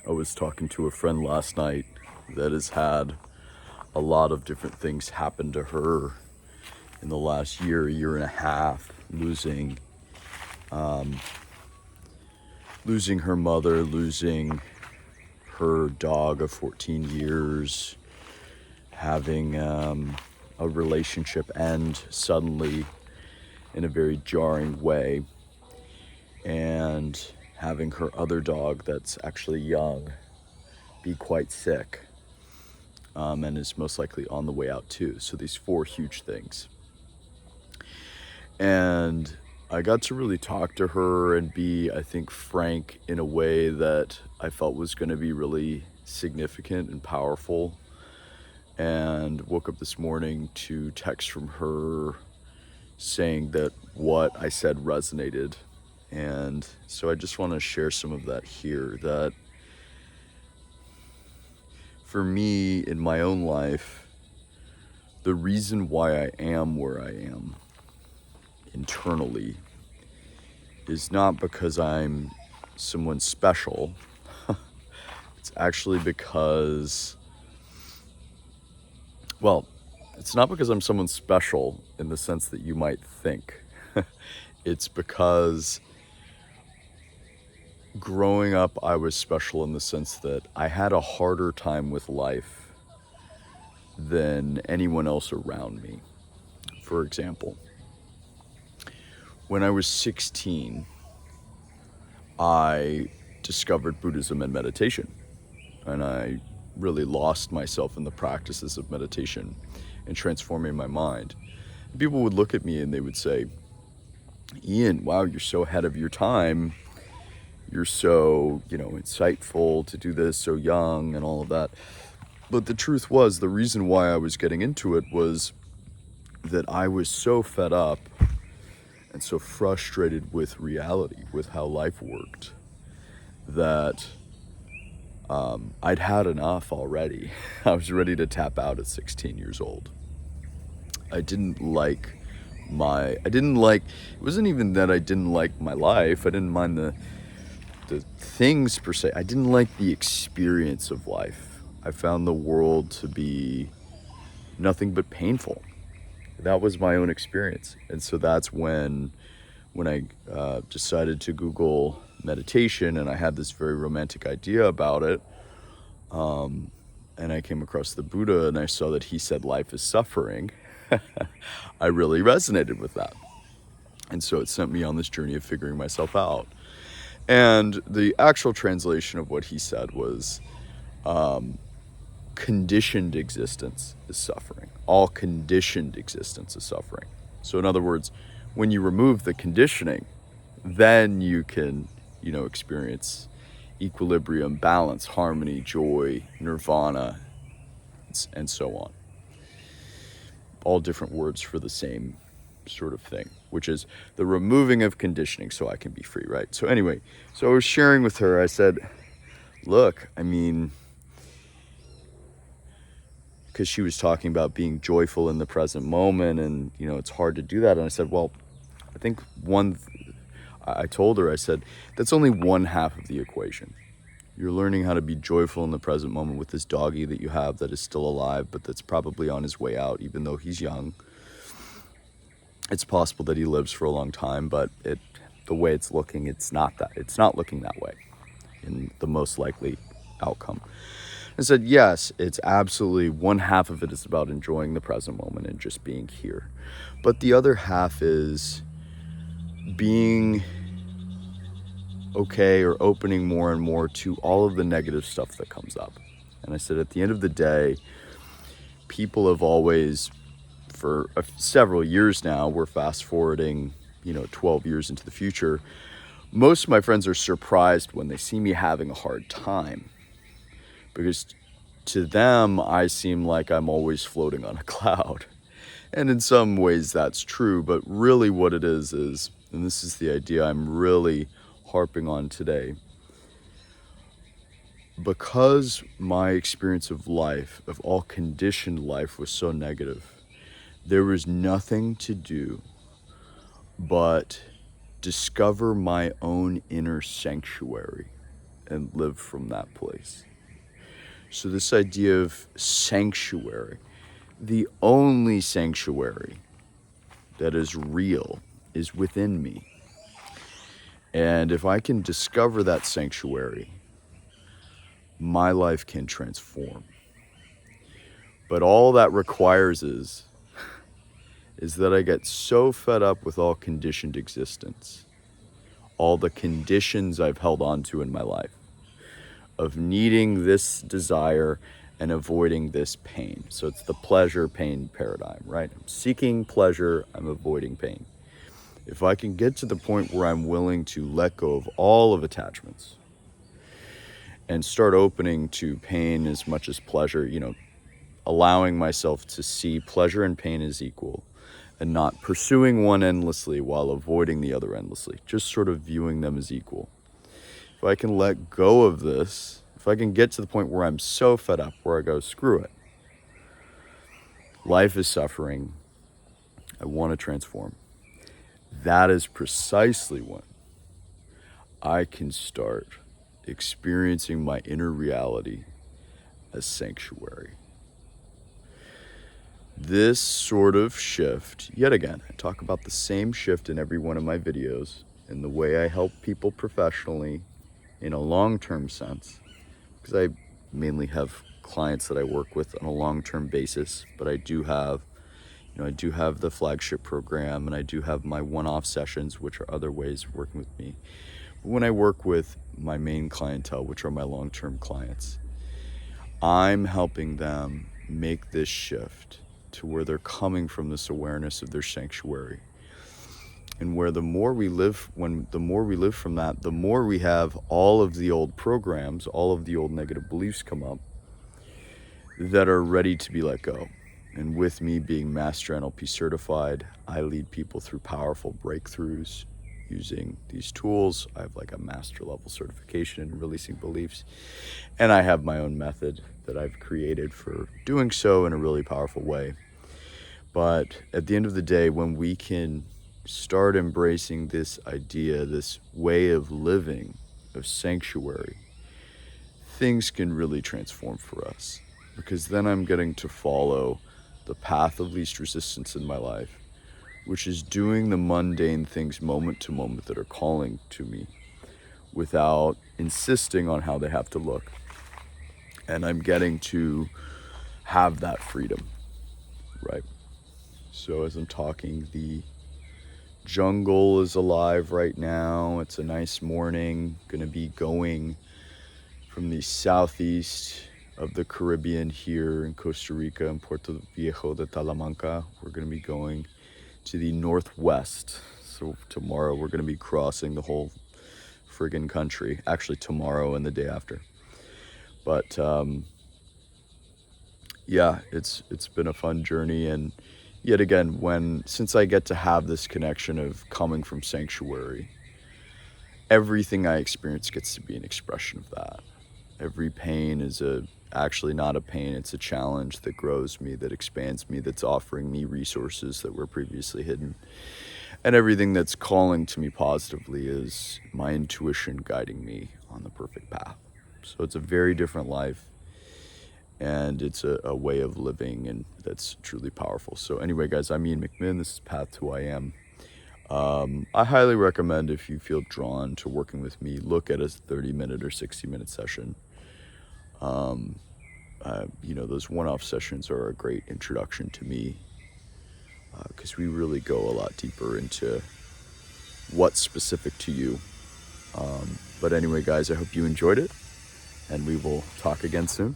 I was talking to a friend last night that has had a lot of different things happen to her in the last year and a half, losing her mother, losing her dog of 14 years, having a relationship end suddenly in a very jarring way, and having her other dog that's actually young be quite sick, and is most likely on the way out too. So these four huge things. And I got to really talk to her and be, I think, frank in a way that I felt was going to be really significant and powerful. And woke up this morning to text from her saying that what I said resonated. And so I just want to share some of that here, that for me in my own life, the reason why I am where I am internally is not because I'm someone special. It's actually because, well, it's not because I'm someone special in the sense that you might think. It's because growing up, I was special in the sense that I had a harder time with life than anyone else around me. For example, when I was 16, I discovered Buddhism and meditation, and I really lost myself in the practices of meditation and transforming my mind. And people would look at me and they would say, Ian, wow, you're so ahead of your time. You're so, insightful to do this so young and all of that. But the truth was, the reason why I was getting into it was that I was so fed up and so frustrated with reality, with how life worked, that I'd had enough already. I was ready to tap out at 16 years old. It wasn't even that I didn't like my life. I didn't mind the things per se. I didn't like the experience of life. I found the world to be nothing but painful. That was my own experience. And so that's when I decided to Google meditation, and I had this very romantic idea about it. And I came across the Buddha and I saw that he said life is suffering. I really resonated with that. And so it sent me on this journey of figuring myself out. And the actual translation of what he said was, conditioned existence is suffering. All conditioned existence is suffering. So in other words, when you remove the conditioning, then you can, experience equilibrium, balance, harmony, joy, nirvana, and so on. All different words for the same sort of thing, which is the removing of conditioning so I can be free, right? So anyway, so I was sharing with her, I said, look, because she was talking about being joyful in the present moment, and it's hard to do that. And I said, well, I think I told her, I said, that's only one half of the equation. You're learning how to be joyful in the present moment with this doggy that you have that is still alive, but that's probably on his way out, even though he's young. It's possible that he lives for a long time, but the way it's looking, it's not looking that way in the most likely outcome. I said, yes, it's absolutely, one half of it is about enjoying the present moment and just being here. But the other half is being okay, or opening more and more to all of the negative stuff that comes up. And I said, at the end of the day, people have always, for several years now, we're fast forwarding, 12 years into the future. Most of my friends are surprised when they see me having a hard time, because to them, I seem like I'm always floating on a cloud. And in some ways that's true, but really what it is, and this is the idea I'm really harping on today, because my experience of life, of all conditioned life, was so negative, there was nothing to do but discover my own inner sanctuary and live from that place. So this idea of sanctuary, the only sanctuary that is real is within me. And if I can discover that sanctuary, my life can transform. But all that requires is that I get so fed up with all conditioned existence, all the conditions I've held on to in my life, of needing this desire and avoiding this pain. So it's the pleasure-pain paradigm, right? I'm seeking pleasure, I'm avoiding pain. If I can get to the point where I'm willing to let go of all of attachments and start opening to pain as much as pleasure, allowing myself to see pleasure and pain as equal and not pursuing one endlessly while avoiding the other endlessly, just sort of viewing them as equal. If I can let go of this, if I can get to the point where I'm so fed up, where I go, screw it. Life is suffering. I want to transform. That is precisely when I can start experiencing my inner reality as sanctuary. This sort of shift, yet again, I talk about the same shift in every one of my videos in the way I help people professionally in a long-term sense, because I mainly have clients that I work with on a long-term basis, but I do have the flagship program, and I do have my one-off sessions, which are other ways of working with me. But when I work with my main clientele, which are my long-term clients, I'm helping them make this shift to where they're coming from this awareness of their sanctuary. And where the more we live from that, the more we have all of the old programs, all of the old negative beliefs come up that are ready to be let go. And with me being Master NLP certified, I lead people through powerful breakthroughs using these tools. I have like a master level certification in releasing beliefs. And I have my own method that I've created for doing so in a really powerful way. But at the end of the day, when we can start embracing this idea, this way of living, of sanctuary, things can really transform for us. Because then I'm getting to follow the path of least resistance in my life, which is doing the mundane things moment to moment that are calling to me without insisting on how they have to look. And I'm getting to have that freedom, right? So as I'm talking, the jungle is alive right now. It's a nice morning. Gonna be going from the southeast of the Caribbean here in Costa Rica and Puerto Viejo de Talamanca. We're gonna be going to the northwest. So tomorrow we're gonna be crossing the whole friggin' country. Actually tomorrow and the day after. But yeah, it's been a fun journey. And yet again, since I get to have this connection of coming from sanctuary, everything I experience gets to be an expression of that. Every pain is actually not a pain, it's a challenge that grows me, that expands me, that's offering me resources that were previously hidden. And everything that's calling to me positively is my intuition guiding me on the perfect path. So it's a very different life. And it's a way of living, and that's truly powerful. So anyway, guys, I'm Ian McMinn. This is Path to Who I Am. I highly recommend, if you feel drawn to working with me, look at a 30-minute or 60-minute session. Those one-off sessions are a great introduction to me, because we really go a lot deeper into what's specific to you. But anyway, guys, I hope you enjoyed it, and we will talk again soon.